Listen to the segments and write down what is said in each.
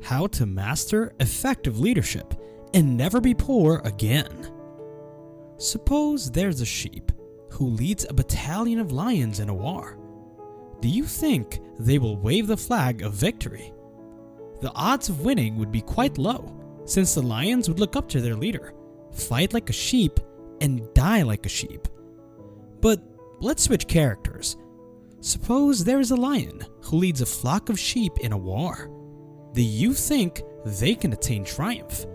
How to master effective leadership and never be poor again. Suppose there's a sheep who leads a battalion of lions in a war. Do you think they will wave the flag of victory? The odds of winning would be quite low, since the lions would look up to their leader, fight like a sheep, and die like a sheep. But let's switch characters. Suppose there is a lion who leads a flock of sheep in a war. Do you think they can attain triumph?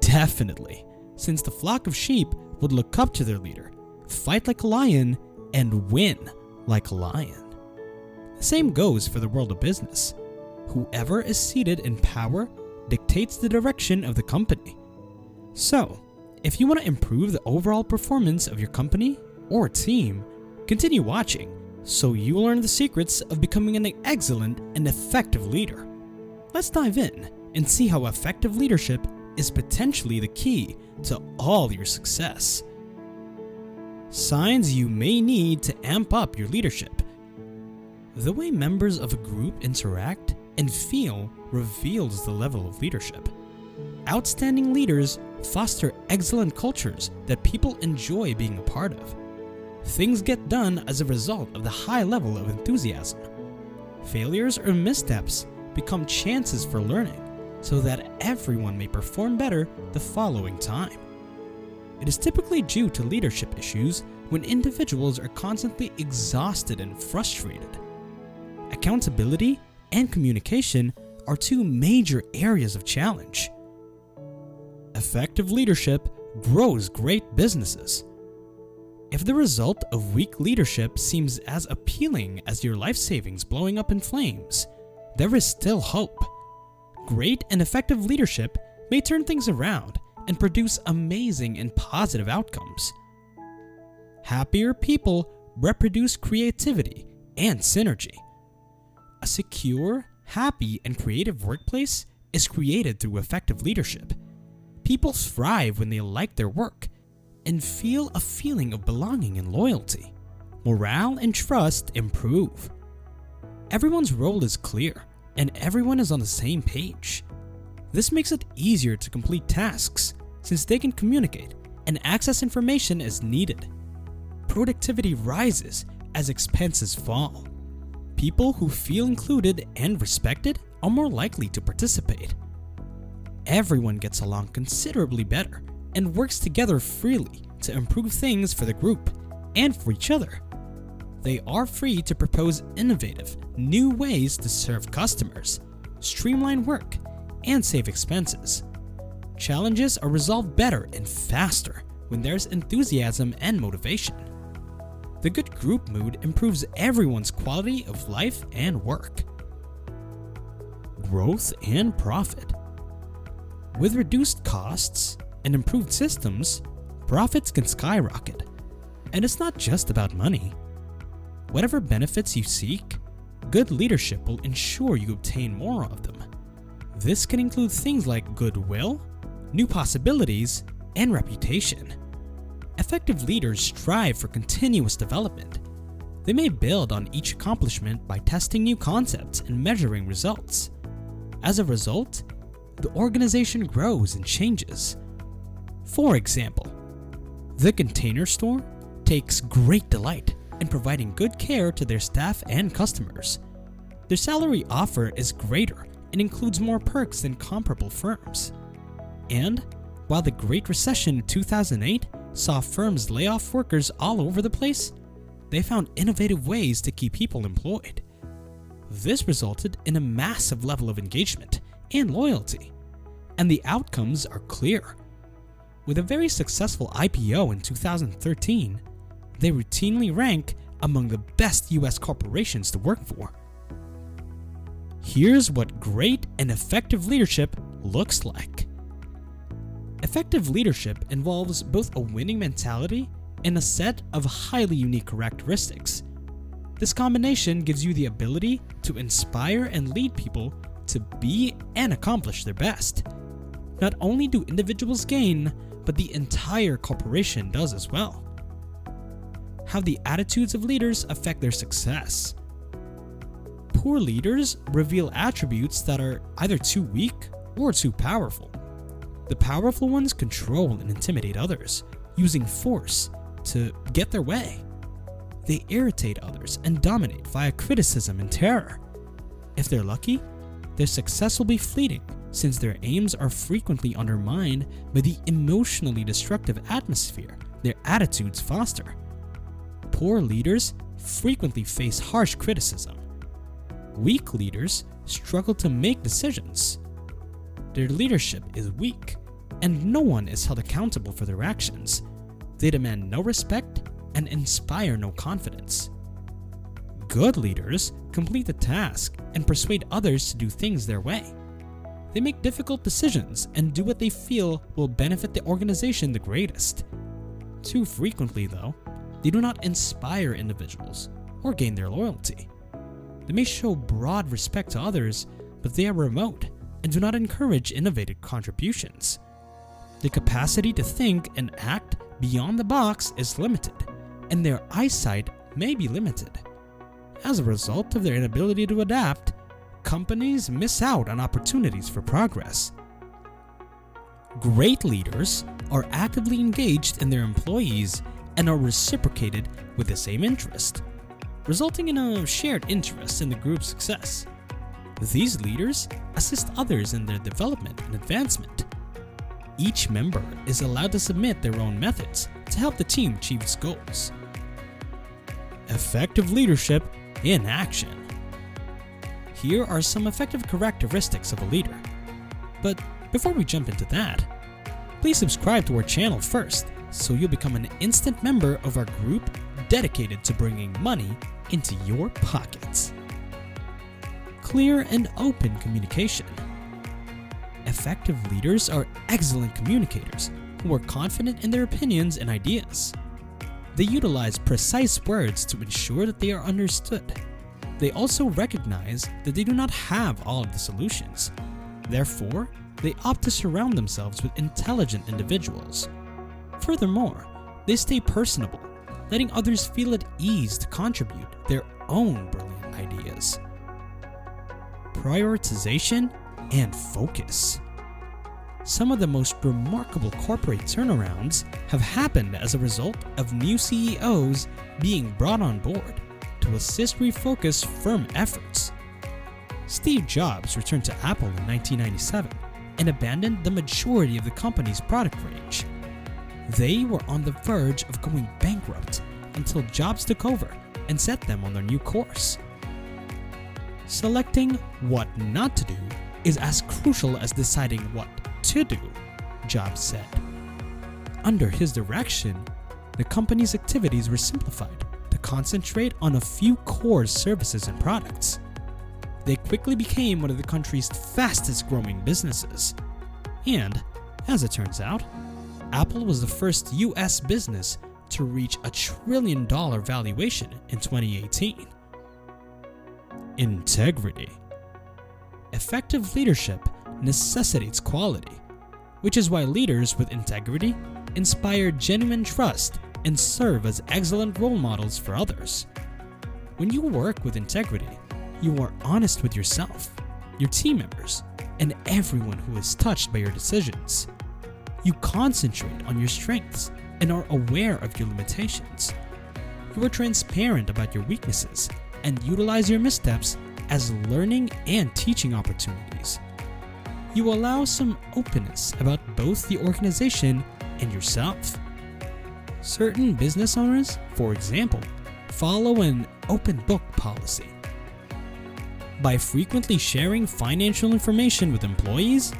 Definitely, since the flock of sheep would look up to their leader, fight like a lion, and win like a lion. The same goes for the world of business. Whoever is seated in power dictates the direction of the company. So, if you want to improve the overall performance of your company or team, continue watching so you learn the secrets of becoming an excellent and effective leader. Let's dive in and see how effective leadership is potentially the key to all your success. Signs you may need to amp up your leadership. The way members of a group interact and feel reveals the level of leadership. Outstanding leaders foster excellent cultures that people enjoy being a part of. Things get done as a result of the high level of enthusiasm. Failures or missteps become chances for learning so that everyone may perform better the following time. It is typically due to leadership issues when individuals are constantly exhausted and frustrated. Accountability and communication are two major areas of challenge. Effective leadership grows great businesses. If the result of weak leadership seems as appealing as your life savings blowing up in flames, there is still hope. Great and effective leadership may turn things around and produce amazing and positive outcomes. Happier people reproduce creativity and synergy. A secure, happy, and creative workplace is created through effective leadership. People thrive when they like their work and feel a feeling of belonging and loyalty. Morale and trust improve. Everyone's role is clear and everyone is on the same page. This makes it easier to complete tasks since they can communicate and access information as needed. Productivity rises as expenses fall. People who feel included and respected are more likely to participate. Everyone gets along considerably better and works together freely to improve things for the group and for each other. They are free to propose innovative, new ways to serve customers, streamline work, and save expenses. Challenges are resolved better and faster when there's enthusiasm and motivation. The good group mood improves everyone's quality of life and work. Growth and profit. With reduced costs and improved systems, profits can skyrocket. And it's not just about money. Whatever benefits you seek, good leadership will ensure you obtain more of them. This can include things like goodwill, new possibilities, and reputation. Effective leaders strive for continuous development. They may build on each accomplishment by testing new concepts and measuring results. As a result, the organization grows and changes. For example, the Container Store takes great delight in providing good care to their staff and customers. Their salary offer is greater and includes more perks than comparable firms. And while the Great Recession in 2008 saw firms lay off workers all over the place, they found innovative ways to keep people employed. This resulted in a massive level of engagement and loyalty, and the outcomes are clear. With a very successful IPO in 2013, they routinely rank among the best US corporations to work for. Here's what great and effective leadership looks like. Effective leadership involves both a winning mentality and a set of highly unique characteristics. This combination gives you the ability to inspire and lead people to be and accomplish their best. Not only do individuals gain, but the entire corporation does as well. How the attitudes of leaders affect their success. Poor leaders reveal attributes that are either too weak or too powerful. The powerful ones control and intimidate others, using force to get their way. They irritate others and dominate via criticism and terror. If they're lucky, their success will be fleeting, since their aims are frequently undermined by the emotionally destructive atmosphere their attitudes foster. Poor leaders frequently face harsh criticism. Weak leaders struggle to make decisions. Their leadership is weak, and no one is held accountable for their actions. They demand no respect and inspire no confidence. Good leaders complete the task and persuade others to do things their way. They make difficult decisions and do what they feel will benefit the organization the greatest. Too frequently, though, they do not inspire individuals or gain their loyalty. They may show broad respect to others, but they are remote and do not encourage innovative contributions. The capacity to think and act beyond the box is limited, and their eyesight may be limited. As a result of their inability to adapt, companies miss out on opportunities for progress. Great leaders are actively engaged in their employees and are reciprocated with the same interest, resulting in a shared interest in the group's success. These leaders assist others in their development and advancement. Each member is allowed to submit their own methods to help the team achieve its goals. Effective leadership in action. Here are some effective characteristics of a leader. But before we jump into that, please subscribe to our channel first so you'll become an instant member of our group dedicated to bringing money into your pockets. Clear and open communication. Effective leaders are excellent communicators who are confident in their opinions and ideas. They utilize precise words to ensure that they are understood. They also recognize that they do not have all of the solutions. Therefore, they opt to surround themselves with intelligent individuals. Furthermore, they stay personable, letting others feel at ease to contribute their own brilliant ideas. Prioritization and focus. Some of the most remarkable corporate turnarounds have happened as a result of new CEOs being brought on board to assist refocus firm efforts. Steve Jobs returned to Apple in 1997 and abandoned the majority of the company's product range. They were on the verge of going bankrupt until Jobs took over and set them on their new course. Selecting what not to do is as crucial as deciding what to do, Jobs said. Under his direction, the company's activities were simplified to concentrate on a few core services and products. They quickly became one of the country's fastest growing businesses. And, as it turns out, Apple was the first US business to reach a $1 trillion valuation in 2018. Integrity. Effective leadership necessitates quality, which is why leaders with integrity inspire genuine trust and serve as excellent role models for others. When you work with integrity, you are honest with yourself, your team members, and everyone who is touched by your decisions. You concentrate on your strengths and are aware of your limitations. You are transparent about your weaknesses and utilize your missteps as learning and teaching opportunities. You allow some openness about both the organization and yourself. Certain business owners, for example, follow an open book policy. By frequently sharing financial information with employees,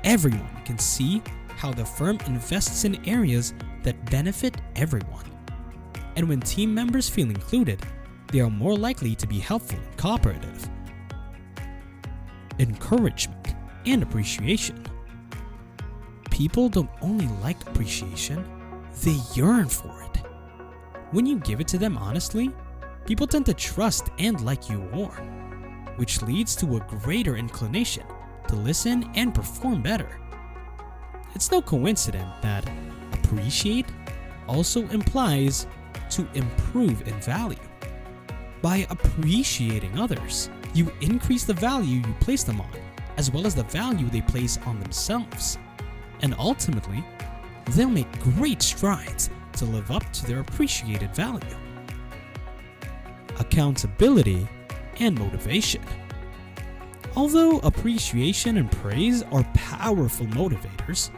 everyone can see how the firm invests in areas that benefit everyone. And when team members feel included, they are more likely to be helpful and cooperative. Encouragement and appreciation. People don't only like appreciation, they yearn for it. When you give it to them honestly, people tend to trust and like you more, which leads to a greater inclination to listen and perform better. It's no coincidence that appreciate also implies to improve in value. By appreciating others, you increase the value you place them on, as well as the value they place on themselves. And ultimately, they'll make great strides to live up to their appreciated value. Accountability and motivation. Although appreciation and praise are powerful motivators,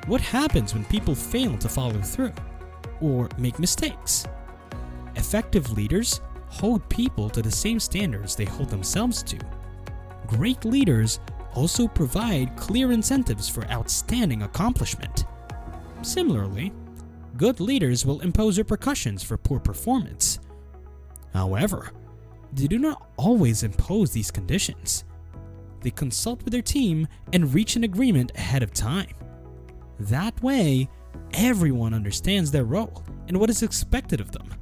what happens when people fail to follow through or make mistakes? Effective leaders hold people to the same standards they hold themselves to. Great leaders also provide clear incentives for outstanding accomplishment. Similarly, good leaders will impose repercussions for poor performance. However, they do not always impose these conditions. They consult with their team and reach an agreement ahead of time. That way, everyone understands their role and what is expected of them.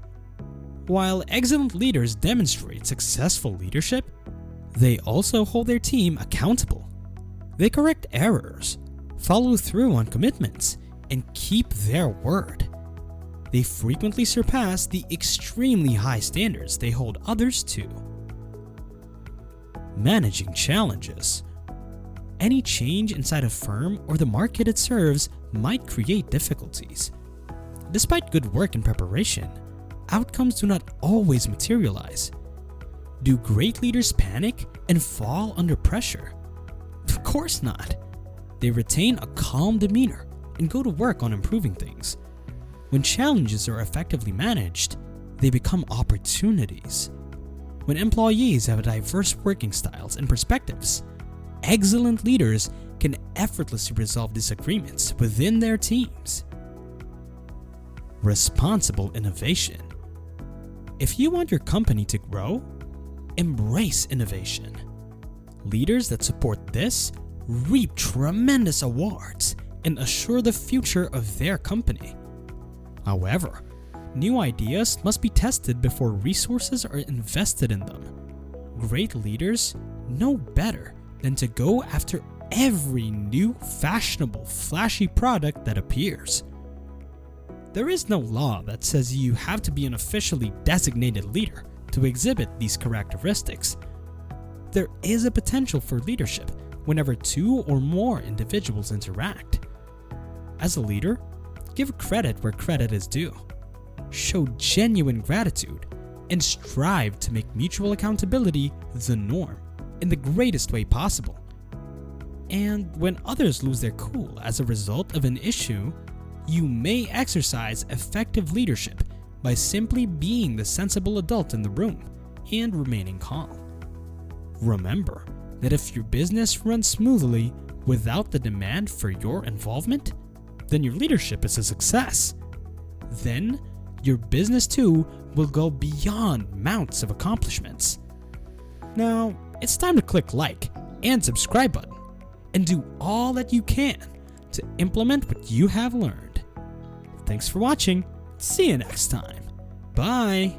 While excellent leaders demonstrate successful leadership, they also hold their team accountable. They correct errors, follow through on commitments, and keep their word. They frequently surpass the extremely high standards they hold others to. Managing challenges. Any change inside a firm or the market it serves might create difficulties. Despite good work and preparation, outcomes do not always materialize. Do great leaders panic and fall under pressure? Of course not. They retain a calm demeanor and go to work on improving things. When challenges are effectively managed, they become opportunities. When employees have diverse working styles and perspectives, excellent leaders can effortlessly resolve disagreements within their teams. Responsible innovation. If you want your company to grow, embrace innovation. Leaders that support this reap tremendous awards and assure the future of their company. However, new ideas must be tested before resources are invested in them. Great leaders know better than to go after every new fashionable, flashy product that appears. There is no law that says you have to be an officially designated leader to exhibit these characteristics. There is a potential for leadership whenever two or more individuals interact. As a leader, give credit where credit is due. Show genuine gratitude and strive to make mutual accountability the norm in the greatest way possible. And when others lose their cool as a result of an issue, you may exercise effective leadership by simply being the sensible adult in the room and remaining calm. Remember that if your business runs smoothly without the demand for your involvement, then your leadership is a success. Then, your business too will go beyond mounts of accomplishments. Now, it's time to click like and subscribe button and do all that you can to implement what you have learned. Thanks for watching. See you next time. Bye.